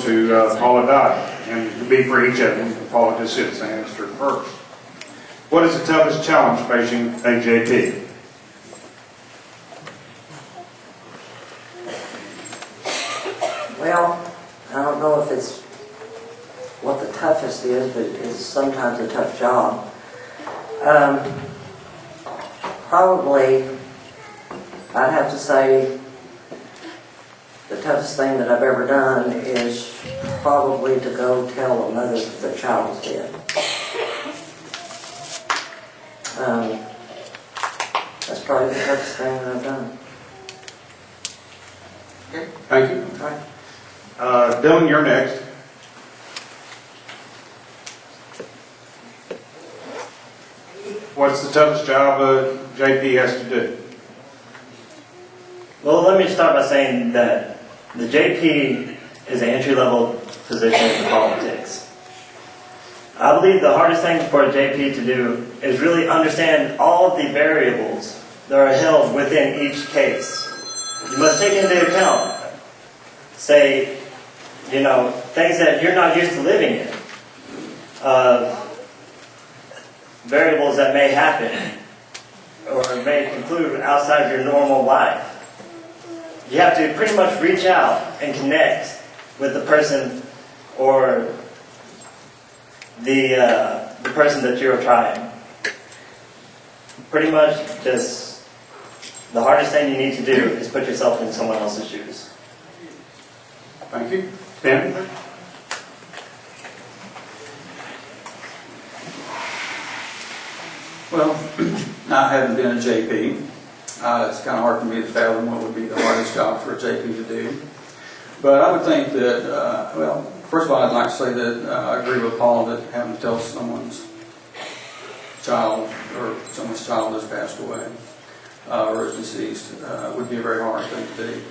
to Paula Dyke, and to be for each of them. Paula just sits and answers first. What is the toughest challenge facing a JP? Well, I don't know if it's what the toughest is, but it's sometimes a tough job. Probably, I'd have to say the toughest thing that I've ever done is probably to go tell a mother that their child is dead. That's probably the toughest thing that I've done. Okay. Thank you. All right. Dylan, you're next. What's the toughest job a JP has to do? Well, let me start by saying that the JP is an entry-level position in politics. I believe the hardest thing for a JP to do is really understand all of the variables that are held within each case. You must take into account, say, things that you're not used to living in. Variables that may happen or may conclude outside your normal life. You have to pretty much reach out and connect with the person or the person that you're trying. Pretty much just the hardest thing you need to do is put yourself in someone else's shoes. Thank you. Tim? Well, I haven't been a JP. It's kind of hard for me to fathom what would be the hardest job for a JP to do. But I would think that, first of all, I'd like to say that I agree with Paula that having to tell someone's child has passed away or is deceased would be a very hard thing to do.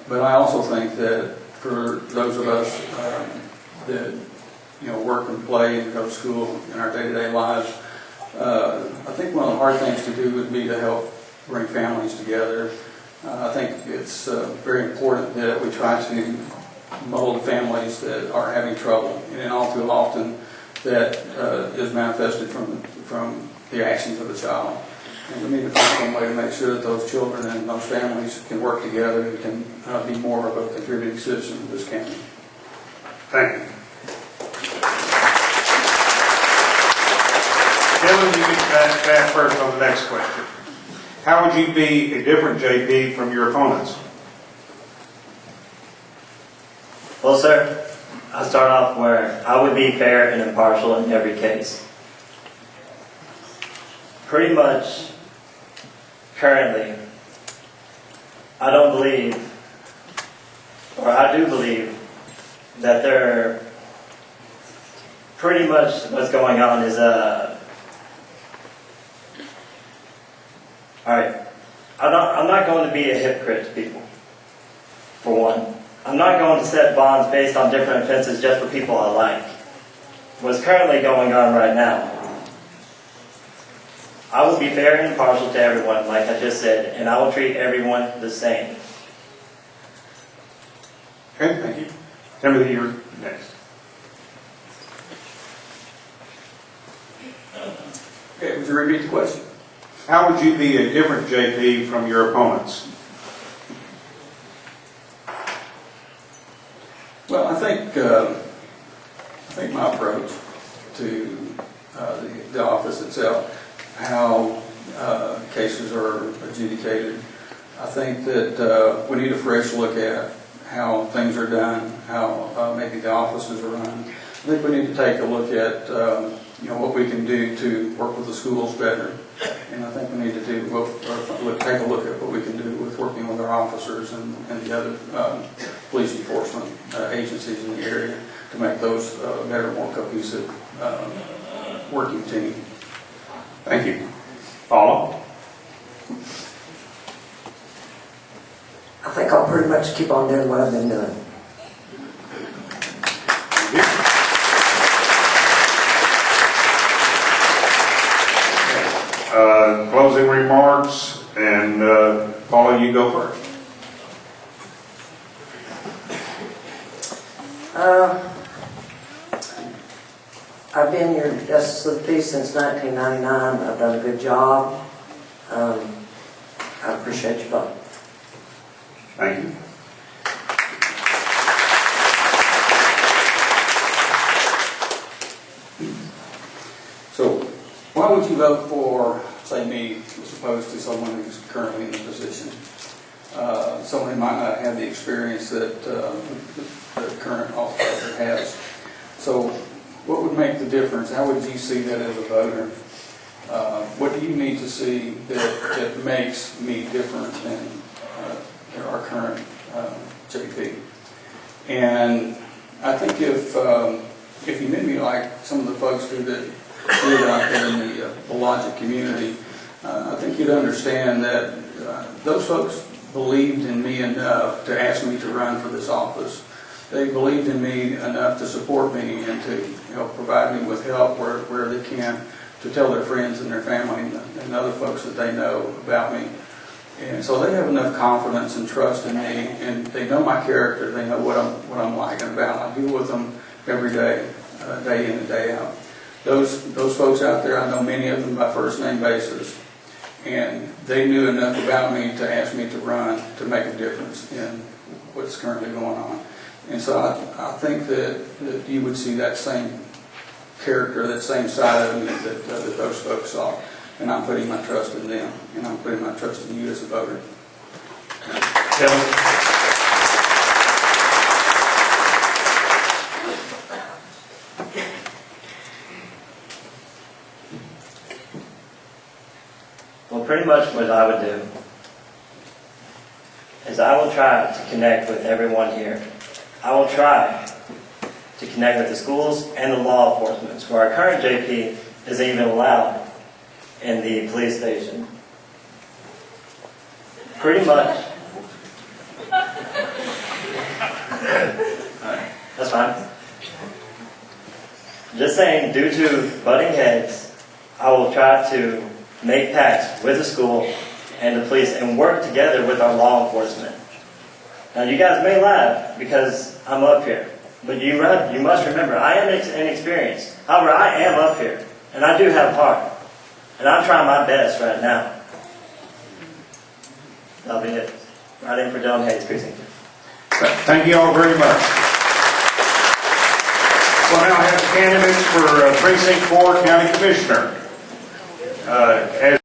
But I also think that for those of us that work and play and go to school in our day-to-day lives, I think one of the hard things to do would be to help bring families together. I think it's very important that we try to mold families that are having trouble, and all too often that is manifested from the actions of the child. And we need to find some way to make sure that those children and those families can work together and can be more of a contributing citizen of this county. Thank you. Dylan, you get back first on the next question. How would you be a different JP from your opponents? Well, sir, I'll start off where I would be fair and impartial in every case. Pretty much, currently, I do believe that pretty much what's going on is alright, I'm not going to be a hypocrite to people, for one. I'm not going to set bonds based on different offenses just for people I like. What's currently going on right now, I will be fair and impartial to everyone, like I just said, and I will treat everyone the same. Okay, thank you. Timothy, you're next. Okay, would you repeat the question? How would you be a different JP from your opponents? Well, I think my approach to the office itself, how cases are adjudicated, I think that we need a fresh look at how things are done, how maybe the offices are run. I think we need to take a look at what we can do to work with the schools better. And I think we need to take a look at what we can do with working with our officers and the other police enforcement agencies in the area to make those better, more cohesive working team. Thank you. Paula? I think I'll pretty much keep on doing what I've been doing. Closing remarks, and Paula, you go first. I've been your Justice of the Peace since 1999. I've done a good job. I appreciate your vote. Thank you. So why would you vote for, say, me, as opposed to someone who's currently in the position? Someone who might not have the experience that the current officer has. So what would make the difference? How would you see that as a voter? What do you need to see that makes me different than our current JP? And I think if you knew me like some of the folks do that live out there in the Logic community, I think you'd understand that those folks believed in me enough to ask me to run for this office. They believed in me enough to support me and to provide me with help where they can, to tell their friends and their family and other folks that they know about me. And so they have enough confidence and trust in me, and they know my character. They know what I'm like and about. I deal with them every day, day in and day out. Those folks out there, I know many of them by first name basis, and they knew enough about me to ask me to run to make a difference in what's currently going on. And so I think that you would see that same character, that same side of me that those folks saw. And I'm putting my trust in them, and I'm putting my trust in you as a voter. Kevin? Well, pretty much what I would do is I will try to connect with everyone here. I will try to connect with the schools and the law enforcement, where our current JP isn't even allowed in the police station. Pretty much. That's fine. Just saying, due to butting heads, I will try to make pacts with the school and the police and work together with our law enforcement. Now, you guys may laugh because I'm up here, but you must remember, I am inexperienced. However, I am up here, and I do have heart, and I'm trying my best right now. That'll be it. Right in for Dylan Hayes, Precinct 2. Thank you all very much. Well, now I have the candidates for Precinct 4 County Commissioner. As